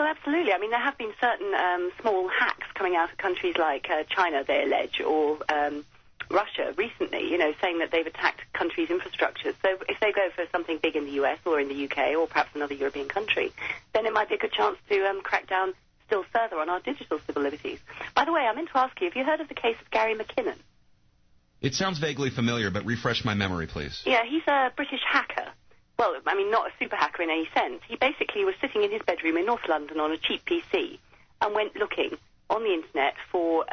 absolutely. I mean, there have been certain small hacks coming out of countries like China, they allege, or Russia recently, saying that they've attacked countries' infrastructure. So if they go for something big in the US or in the UK or perhaps another European country, then it might be a good chance to crack down still further on our digital civil liberties. By the way, I meant to ask you, have you heard of the case of Gary McKinnon? It sounds vaguely familiar, but refresh my memory, please. Yeah, he's a British hacker. Well, I mean, not a super hacker in any sense. He basically was sitting in his bedroom in North London on a cheap PC and went looking on the internet for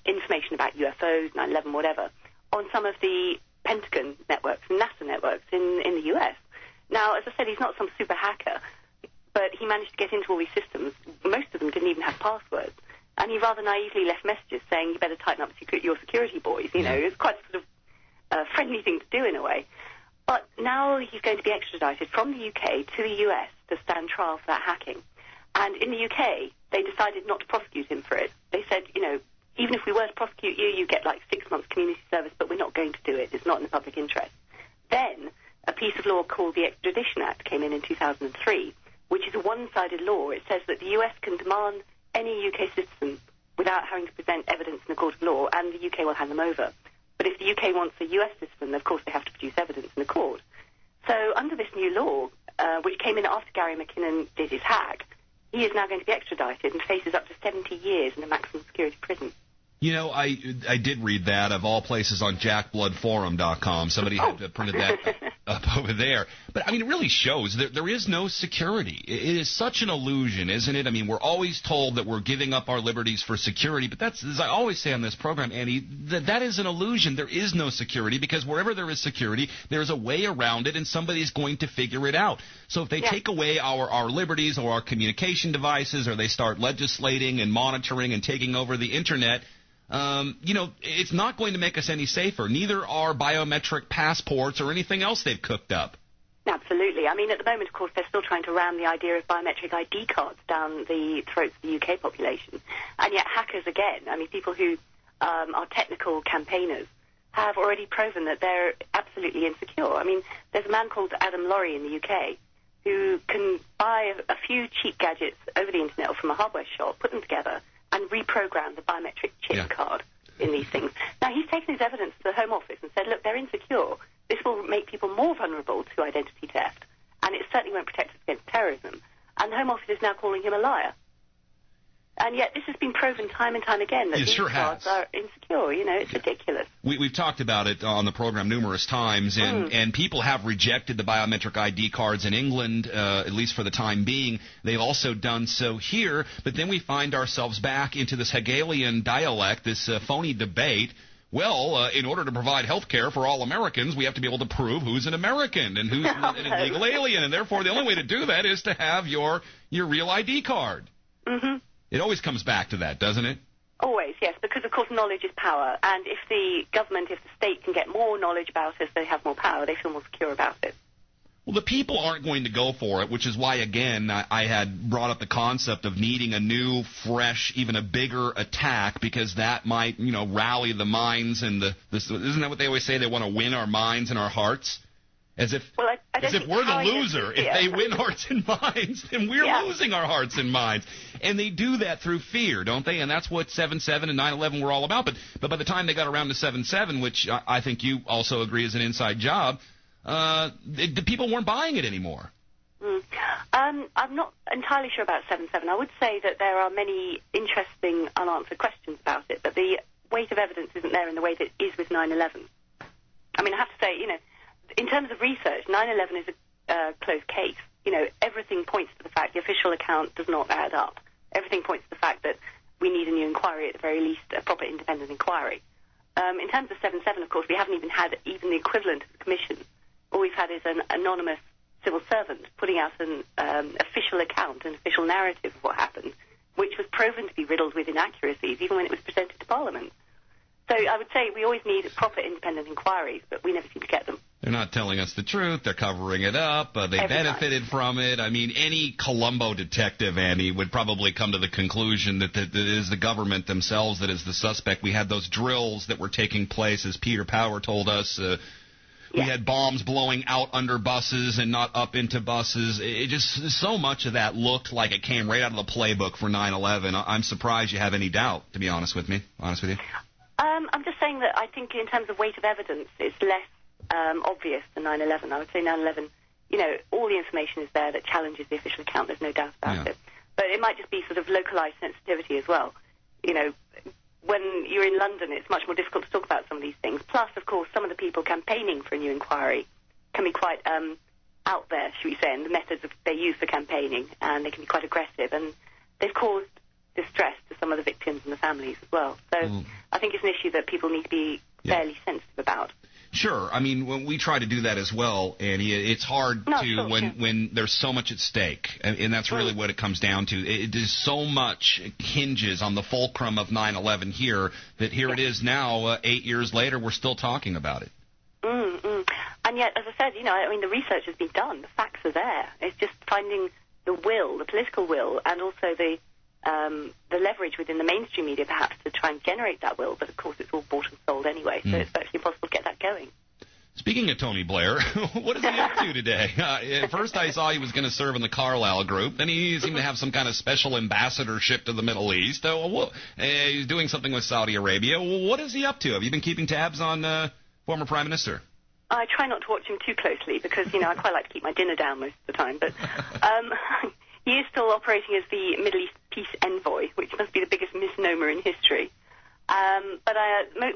information about UFOs, 9/11, whatever, on some of the Pentagon networks and NASA networks in the US. Now, as I said, he's not some super hacker, but he managed to get into all these systems. Most of them didn't even have passwords. And he rather naively left messages saying, you better tighten up your security, boys. It was quite a sort of friendly thing to do in a way. But now he's going to be extradited from the UK to the US to stand trial for that hacking. And in the UK, they decided not to prosecute him for it. They said, even if we were to prosecute you, you get like 6 months community service, but we're not going to do it. It's not in the public interest. Then a piece of law called the Extradition Act came in 2003, which is a one-sided law. It says that the US can demand any UK citizen without having to present evidence in a court of law, and the UK will hand them over. But if the UK wants a US citizen, of course they have to produce evidence in the court. So under this new law, which came in after Gary McKinnon did his hack, he is now going to be extradited and faces up to 70 years in a maximum security prison. I did read that, of all places, on jackbloodforum.com. Somebody had printed that up over there. But, I mean, it really shows that there is no security. It is such an illusion, isn't it? I mean, we're always told that we're giving up our liberties for security, but that's, as I always say on this program, Andy, that is an illusion. There is no security, because wherever there is security, there is a way around it, and somebody's going to figure it out. So if they take away our liberties or our communication devices, or they start legislating and monitoring and taking over the Internet, it's not going to make us any safer. Neither are biometric passports or anything else they've cooked up. Absolutely. I mean, at the moment, of course, they're still trying to ram the idea of biometric ID cards down the throats of the UK population. And yet hackers, again, I mean, people who are technical campaigners, have already proven that they're absolutely insecure. I mean, there's a man called Adam Laurie in the UK who can buy a few cheap gadgets over the Internet or from a hardware shop, put them together, and reprogram the biometric chip card in these things. Now, he's taken his evidence to the Home Office and said, look, they're insecure. This will make people more vulnerable to identity theft, and it certainly won't protect us against terrorism. And the Home Office is now calling him a liar. And yet this has been proven time and time again that these cards are insecure. It's ridiculous. We've talked about it on the program numerous times, and people have rejected the biometric ID cards in England, at least for the time being. They've also done so here, but then we find ourselves back into this Hegelian dialect, this phony debate. Well, in order to provide health care for all Americans, we have to be able to prove who's an American and who's an illegal alien, and therefore the only way to do that is to have your real ID card. Mm-hmm. It always comes back to that, doesn't it? Always, yes, because, of course, knowledge is power. And if the government, if the state can get more knowledge about us, they have more power. They feel more secure about it. Well, the people aren't going to go for it, which is why, again, I had brought up the concept of needing a new, fresh, even a bigger attack, because that might, rally the minds and isn't that what they always say? They want to win our minds and our hearts? As if we're the loser. If they win hearts and minds, then we're losing our hearts and minds. And they do that through fear, don't they? And that's what 7/7 and 9/11 were all about. But by the time they got around to 7/7, which I think you also agree is an inside job, the people weren't buying it anymore. I'm not entirely sure about 7/7. I would say that there are many interesting unanswered questions about it, but the weight of evidence isn't there in the way that it is with 9/11. I mean, I have to say, in terms of research, 9/11 is a closed case. Everything points to the fact the official account does not add up. Everything points to the fact that we need a new inquiry, at the very least, a proper independent inquiry. In terms of 7/7, of course, we haven't even had even the equivalent of the commission. All we've had is an anonymous civil servant putting out an official account, an official narrative of what happened, which was proven to be riddled with inaccuracies, even when it was presented to Parliament. So I would say we always need proper independent inquiries, but we never seem to get them. They're not telling us the truth. They're covering it up. They benefited from it. I mean, any Columbo detective, Annie, would probably come to the conclusion that it is the government themselves that is the suspect. We had those drills that were taking place, as Peter Power told us, We had bombs blowing out under buses and not up into buses. It just, so much of that looked like it came right out of the playbook for 9/11. I'm surprised you have any doubt, to be honest with you. I'm just saying that I think in terms of weight of evidence, it's less obvious than 9/11. I would say 9/11, all the information is there that challenges the official account. There's no doubt about it. But it might just be sort of localized sensitivity as well. When you're in London, it's much more difficult to talk about some of these things. Plus, of course, some of the people campaigning for a new inquiry can be quite out there, should we say, in the methods they use for campaigning, and they can be quite aggressive. And they've caused distress to some of the victims and the families as well. So I think it's an issue that people need to be fairly sensitive about. Sure. I mean, when we try to do that as well, Annie, it's hard when there's so much at stake, and that's really what it comes down to. It is so much hinges on the fulcrum of 9/11 here that here it is now, 8 years later, we're still talking about it. And yet, as I said, the research has been done. The facts are there. It's just finding the will, the political will, and also the leverage within the mainstream media, perhaps, to try and generate that will. But, of course, it's all bought and sold anyway, so it's virtually impossible to get that going. Speaking of Tony Blair, what is he up to today? At first I saw he was going to serve in the Carlyle Group. Then he seemed to have some kind of special ambassadorship to the Middle East. He's doing something with Saudi Arabia. What is he up to? Have you been keeping tabs on former Prime Minister? I try not to watch him too closely because, I quite like to keep my dinner down most of the time. But he is still operating as the Middle East peace envoy, which must be the biggest misnomer in history. But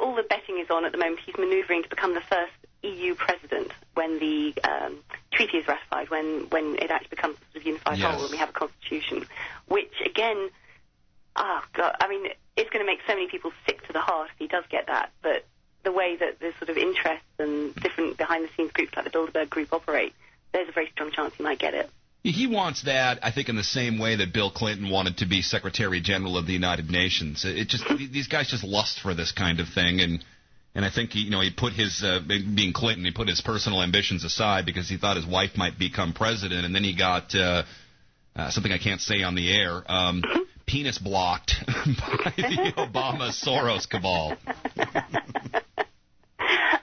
all the betting is on at the moment. He's manoeuvring to become the first EU president when the treaty is ratified, when it actually becomes a sort of unified whole and we have a constitution, which, again, it's going to make so many people sick to the heart if he does get that. But the way that the sort of interests and different behind-the-scenes groups like the Bilderberg Group operate, there's a very strong chance he might get it. He wants that, I think, in the same way that Bill Clinton wanted to be Secretary General of the United Nations. These guys just lust for this kind of thing, and I think he put his being Clinton, he put his personal ambitions aside because he thought his wife might become president, and then he got something I can't say on the air, penis blocked by the Obama-Soros cabal.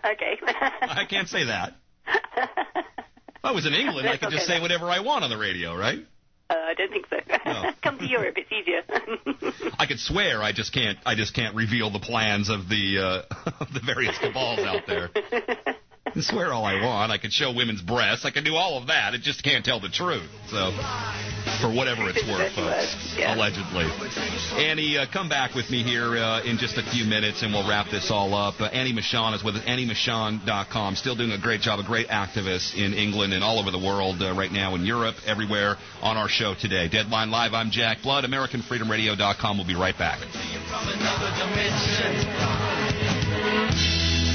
Okay. I can't say that. If I was in England, I could just say whatever I want on the radio, right? I don't think so. No. Come to Europe, it's easier. I could swear, I just can't reveal the plans of the various cabals out there. I can swear all I want. I can show women's breasts. I can do all of that. It just can't tell the truth. So, for whatever it's worth, folks, allegedly. Annie, come back with me here in just a few minutes, and we'll wrap this all up. Annie Machon is with us, AnnieMachon.com. Still doing a great job, a great activist in England and all over the world right now, in Europe, everywhere, on our show today. Deadline Live, I'm Jack Blood. AmericanFreedomRadio.com. We'll be right back.